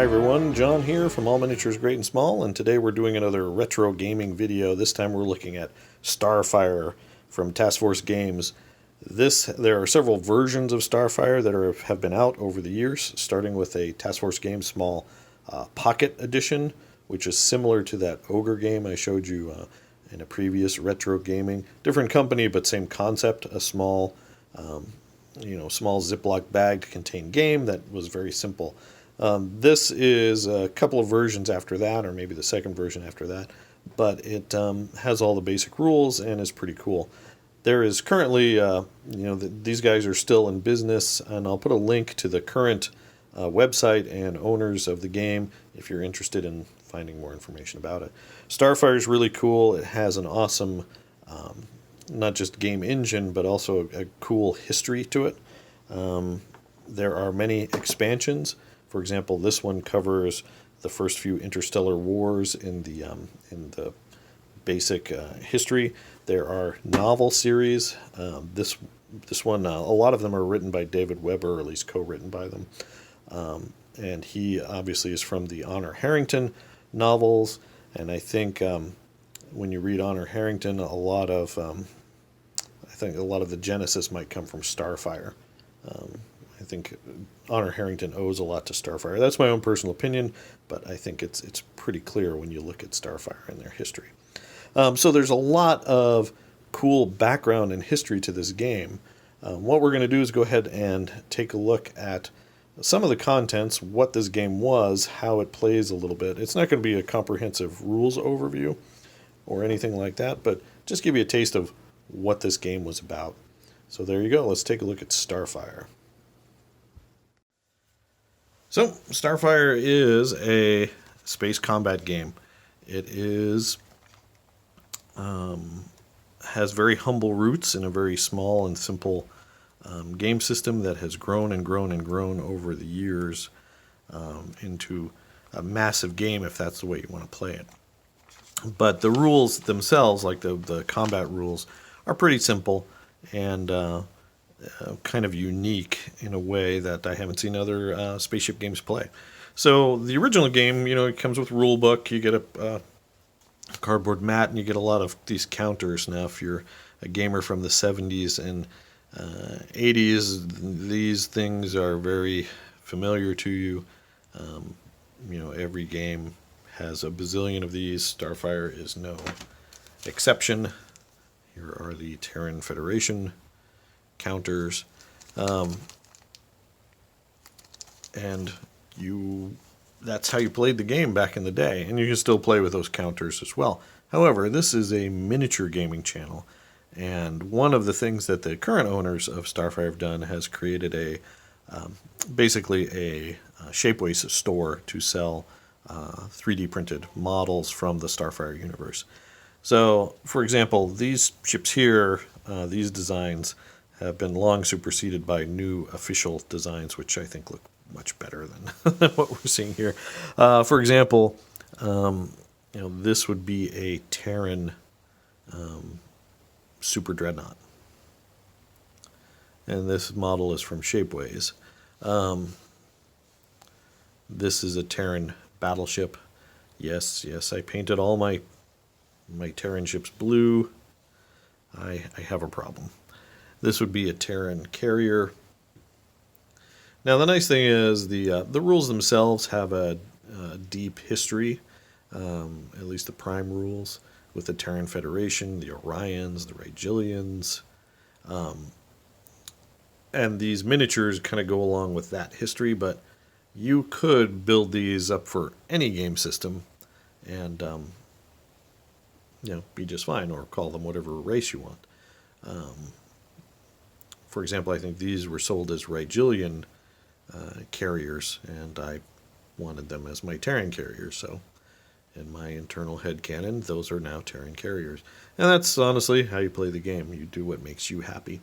Hi everyone, John here from All Miniatures Great and Small, and today we're doing another retro gaming video. This time we're looking at Starfire from Task Force Games. There are several versions of Starfire that have been out over the years, starting with a Task Force Games Small Pocket Edition, which is similar to that Ogre game I showed you in a previous retro gaming. Different company, but same concept, a small small Ziploc bag to contain game that was very simple. This is a couple of versions after that, or maybe the second version after that, but it has all the basic rules and is pretty cool. There is currently, these guys are still in business, and I'll put a link to the current website and owners of the game if you're interested in finding more information about it. Starfire is really cool. It has an awesome not just game engine, but also a cool history to it. There are many expansions. For example, this one covers the first few interstellar wars in the basic history. There are novel series. This one, a lot of them are written by David Weber, or at least co-written by them. And he obviously is from the Honor Harrington novels. And I think when you read Honor Harrington, I think a lot of the genesis might come from Starfire. I think Honor Harrington owes a lot to Starfire. That's my own personal opinion, but I think it's pretty clear when you look at Starfire and their history. So there's a lot of cool background and history to this game. What we're going to do is go ahead and take a look at some of the contents, what this game was, how it plays a little bit. It's not going to be a comprehensive rules overview or anything like that, but just give you a taste of what this game was about. So there you go. Let's take a look at Starfire. So Starfire is a space combat game. It has very humble roots in a very small and simple game system that has grown and grown and grown over the years into a massive game if that's the way you want to play it. But the rules themselves, like the combat rules, are pretty simple and kind of unique in a way that I haven't seen other spaceship games play. So the original game, it comes with a rule book. You get a cardboard mat, and you get a lot of these counters. Now, if you're a gamer from the 70s and 80s, these things are very familiar to you. Every game has a bazillion of these. Starfire is no exception. Here are the Terran Federation counters. And that's how you played the game back in the day, and you can still play with those counters as well. However, this is a miniature gaming channel, and one of the things that the current owners of Starfire have done has created basically a Shapeways store to sell 3D printed models from the Starfire universe. So, for example, these ships here, these designs, have been long superseded by new official designs, which I think look much better than what we're seeing here. For example, this would be a Terran Super Dreadnought. And this model is from Shapeways. This is a Terran battleship. Yes, I painted all my Terran ships blue. I have a problem. This would be a Terran carrier. Now the nice thing is the rules themselves have a deep history, at least the prime rules, with the Terran Federation, the Orions, the Rigilians, and these miniatures kind of go along with that history, but you could build these up for any game system and be just fine, or call them whatever race you want. For example, I think these were sold as Rigilian carriers, and I wanted them as my Terran carriers, so in my internal headcanon, those are now Terran carriers. And that's honestly how you play the game. You do what makes you happy.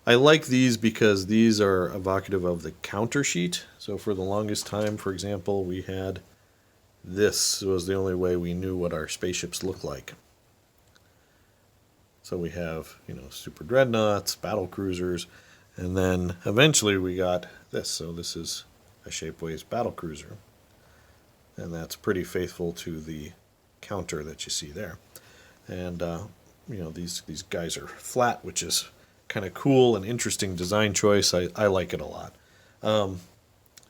I like these because these are evocative of the counter sheet. So for the longest time, for example, we had this was the only way we knew what our spaceships looked like. So we have, super dreadnoughts, battle cruisers, and then eventually we got this. So this is a Shapeways battle cruiser. and that's pretty faithful to the counter that you see there. And these guys are flat, which is kind of cool and interesting design choice. I like it a lot.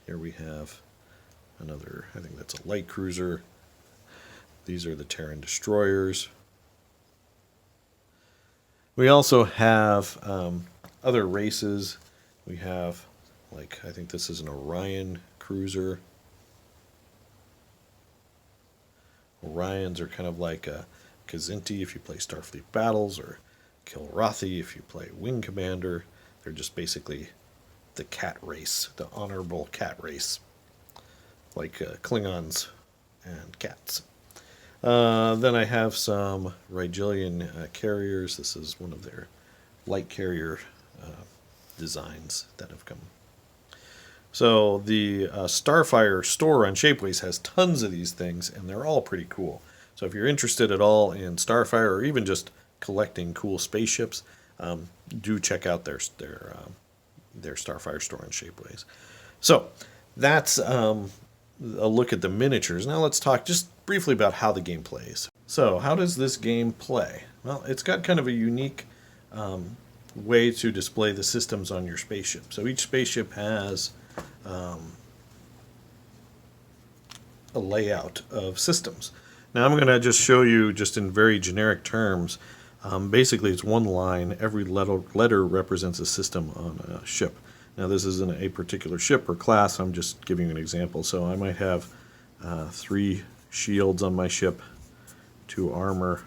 Here we have another, I think that's a light cruiser. These are the Terran destroyers. We also have other races. We have, like, I think this is an Orion cruiser. Orions are kind of like a Kzinti if you play Starfleet Battles, or Kilrathi if you play Wing Commander. They're just basically the cat race, the honorable cat race, like Klingons and cats. Then I have some Rigelian carriers. This is one of their light carrier designs that have come. So the Starfire store on Shapeways has tons of these things, and they're all pretty cool. So if you're interested at all in Starfire, or even just collecting cool spaceships, do check out their Starfire store on Shapeways. So that's a look at the miniatures. Now let's talk just briefly about how the game plays. So how does this game play? Well, it's got kind of a unique way to display the systems on your spaceship. So each spaceship has a layout of systems. Now I'm going to just show you, just in very generic terms, basically it's one line. Every letter represents a system on a ship. Now this isn't a particular ship or class, I'm just giving you an example. So I might have 3 shields on my ship, 2 armor,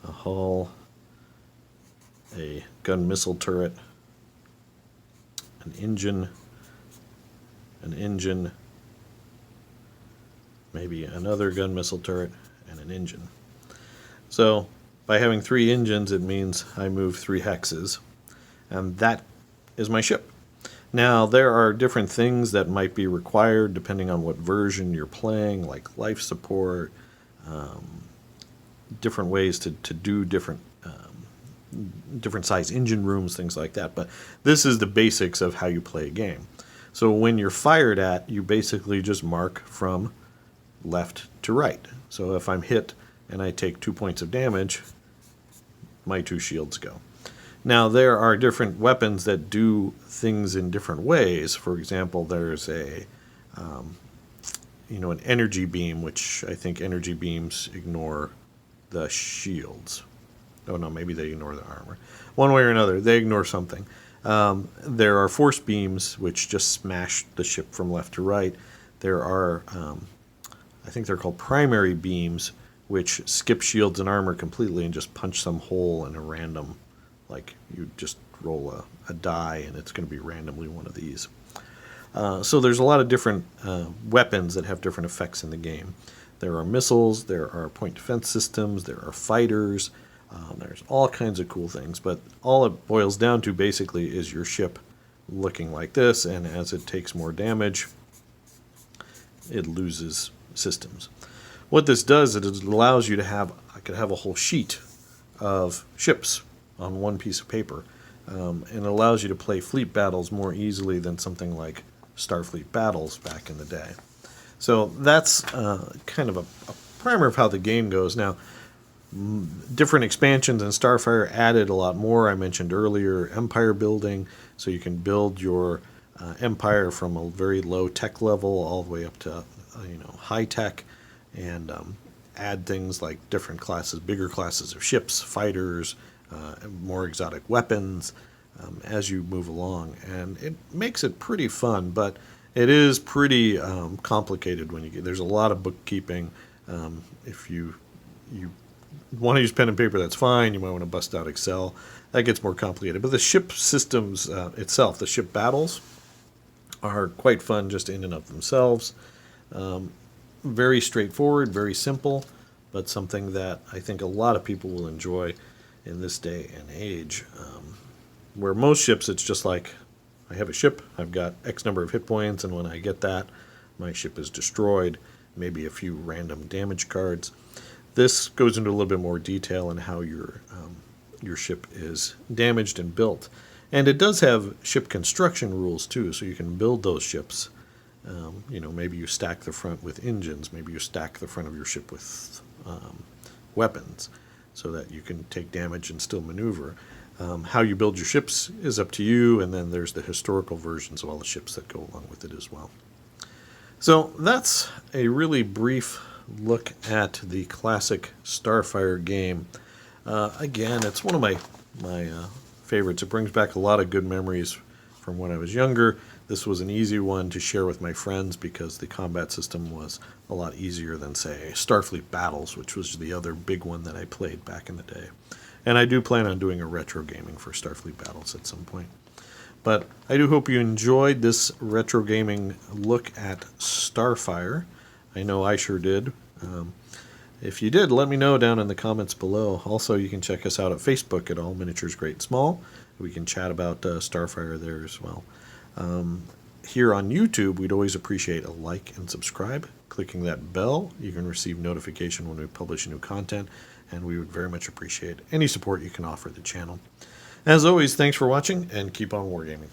a hull, a gun missile turret, an engine, maybe another gun missile turret, and an engine. So by having 3 engines, it means I move 3 hexes, and that is my ship. Now there are different things that might be required depending on what version you're playing, like life support, different ways to do different size engine rooms, things like that. But this is the basics of how you play a game. So when you're fired at, you basically just mark from left to right. So if I'm hit and I take 2 points of damage, my 2 shields go. Now there are different weapons that do things in different ways. For example, there's an energy beam, which I think energy beams ignore the shields. Oh no, maybe they ignore the armor. One way or another, they ignore something. There are force beams, which just smash the ship from left to right. There are, I think they're called primary beams, which skip shields and armor completely and just punch some hole in a random, like you just roll a die and it's going to be randomly one of these. So there's a lot of different weapons that have different effects in the game. There are missiles, there are point defense systems, there are fighters, there's all kinds of cool things, but all it boils down to basically is your ship looking like this, and as it takes more damage, it loses systems. What this does is it allows you to have, I could have a whole sheet of ships on one piece of paper, and it allows you to play fleet battles more easily than something like Starfleet Battles back in the day. So that's kind of a primer of how the game goes. Now, different expansions in Starfire added a lot more. I mentioned earlier empire building, so you can build your empire from a very low tech level all the way up to high tech, and add things like different classes, bigger classes of ships, fighters, more exotic weapons as you move along, and it makes it pretty fun, but it is pretty complicated when you get. There's a lot of bookkeeping. If you want to use pen and paper, that's fine. You might want to bust out Excel. That gets more complicated. But the ship systems itself, the ship battles, are quite fun just in and of themselves. Very straightforward, very simple, but something that I think a lot of people will enjoy in this day and age. Where most ships, it's just like, I have a ship, I've got X number of hit points, and when I get that, my ship is destroyed, maybe a few random damage cards. This goes into a little bit more detail in how your ship is damaged and built. And it does have ship construction rules too, so you can build those ships Maybe you stack the front with engines. Maybe you stack the front of your ship with weapons so that you can take damage and still maneuver. How you build your ships is up to you, and then there's the historical versions of all the ships that go along with it as well. So that's a really brief look at the classic Starfire game. Again, it's one of my favorites. It brings back a lot of good memories from when I was younger. This was an easy one to share with my friends because the combat system was a lot easier than, say, Starfleet Battles, which was the other big one that I played back in the day. And I do plan on doing a retro gaming for Starfleet Battles at some point. But I do hope you enjoyed this retro gaming look at Starfire. I know I sure did. If you did, let me know down in the comments below. Also, you can check us out at Facebook at All Miniatures Great and Small. We can chat about Starfire there as well. Here on YouTube, we'd always appreciate a like and subscribe. Clicking that bell, you can receive notification when we publish new content, and we would very much appreciate any support you can offer the channel. As always, thanks for watching, and keep on wargaming.